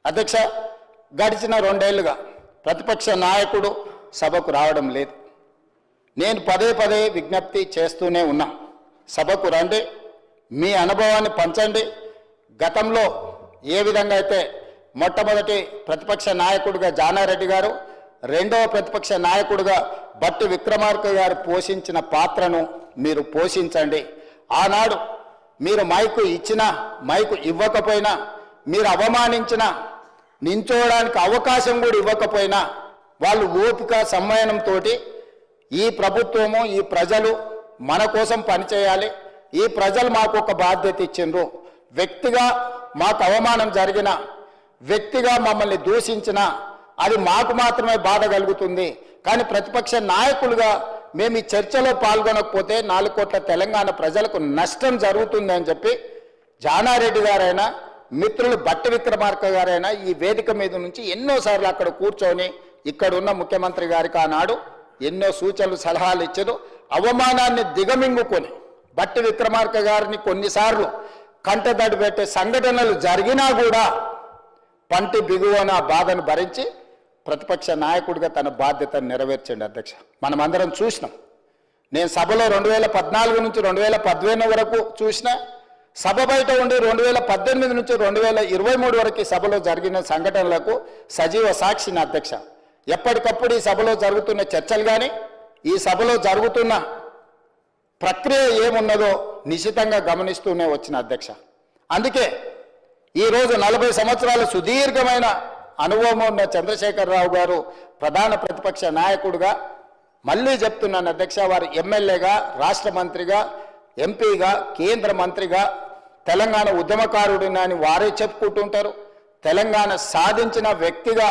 అధ్యక్ష, గడిచిన 2 ఏళ్లుగా ప్రతిపక్ష నాయకుడు సభకు రావడం లేదు. నేను పదే పదే విజ్ఞప్తి చేస్తూనే ఉన్నా, సభకు రండి, మీ అనుభవాన్ని పంచండి. గతంలో ఏ విధంగా అయితే మొట్టమొదటి ప్రతిపక్ష నాయకుడిగా జానారెడ్డి గారు, రెండవ ప్రతిపక్ష నాయకుడిగా బట్టి విక్రమార్క గారు పోషించిన పాత్రను మీరు పోషించండి. ఆనాడు మీరు మైకు ఇచ్చినా మైకు ఇవ్వకపోయినా, మీరు అవమానించినా, నించోవడానికి అవకాశం కూడా ఇవ్వకపోయినా వాళ్ళు ఓపిక సంయమనంతో ఈ ప్రభుత్వము, ఈ ప్రజలు మన కోసం పనిచేయాలి, ఈ ప్రజలు మాకు ఒక బాధ్యత ఇచ్చిండ్రు, వ్యక్తిగా మాకు అవమానం జరిగిన, వ్యక్తిగా మమ్మల్ని దూషించిన అది మాకు మాత్రమే బాధ కలుగుతుంది, కానీ ప్రతిపక్ష నాయకులుగా మేము ఈ చర్చలో పాల్గొనకపోతే 4 కోట్ల తెలంగాణ ప్రజలకు నష్టం జరుగుతుంది అని చెప్పి జానారెడ్డి గారైనా, మిత్రులు బట్టి విక్రమార్క గారైనా ఈ వేదిక మీద నుంచి ఎన్నోసార్లు అక్కడ కూర్చొని ఇక్కడ ఉన్న ముఖ్యమంత్రి గారికి ఆనాడు ఎన్నో సూచనలు సలహాలు ఇచ్చారు. అవమానాన్ని దిగమింగుకొని బట్టి విక్రమార్క గారిని కొన్నిసార్లు కంటతడి పెట్టే సంఘటనలు జరిగినా కూడా పంటి బిగువన బాధను భరించి ప్రతిపక్ష నాయకుడిగా తన బాధ్యతను నెరవేర్చండి. అధ్యక్ష, మనమందరం చూసినాం. నేను సభలో 2014 నుంచి 2015 వరకు చూసిన, సభ బయట ఉండి 2018 నుంచి 2023 వరకు సభలో జరిగిన సంఘటనలకు సజీవ సాక్షిని. అధ్యక్ష, ఎప్పటికప్పుడు ఈ సభలో జరుగుతున్న చర్చలు కానీ, ఈ సభలో జరుగుతున్న ప్రక్రియ ఏమున్నదో నిశితంగా గమనిస్తూనే వచ్చిన. అధ్యక్ష, అందుకే ఈరోజు 40 సంవత్సరాల సుదీర్ఘమైన అనుభవం ఉన్న చంద్రశేఖరరావు గారు ప్రధాన ప్రతిపక్ష నాయకుడిగా, మళ్ళీ చెప్తున్నాను అధ్యక్ష, వారు ఎమ్మెల్యేగా, రాష్ట్ర మంత్రిగా, ఎంపీగా, కేంద్ర మంత్రిగా, తెలంగాణ ఉద్యమకారుడిని అని వారే చెప్పుకుంటుంటారు, తెలంగాణ సాధించిన వ్యక్తిగా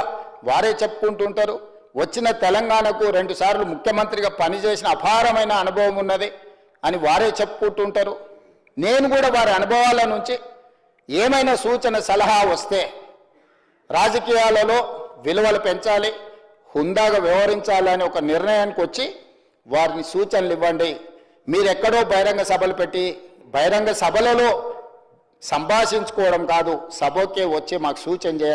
వారే చెప్పుకుంటుంటారు, వచ్చిన తెలంగాణకు 2 సార్లు ముఖ్యమంత్రిగా పనిచేసిన అపారమైన అనుభవం ఉన్నది అని వారే చెప్పుకుంటుంటారు. నేను కూడా వారి అనుభవాల నుంచి ఏమైనా సూచన సలహా వస్తే, రాజకీయాలలో విలువలు పెంచాలి, హుందాగా వ్యవహరించాలని ఒక నిర్ణయానికి వచ్చి వారిని సూచనలు ఇవ్వండి. మీరెక్కడో బహిరంగ సభలు పెట్టి బహిరంగ సభలలో సంభాషించుకోవడం కాదు, సభకే వచ్చి మాకు సూచన చేయాలి.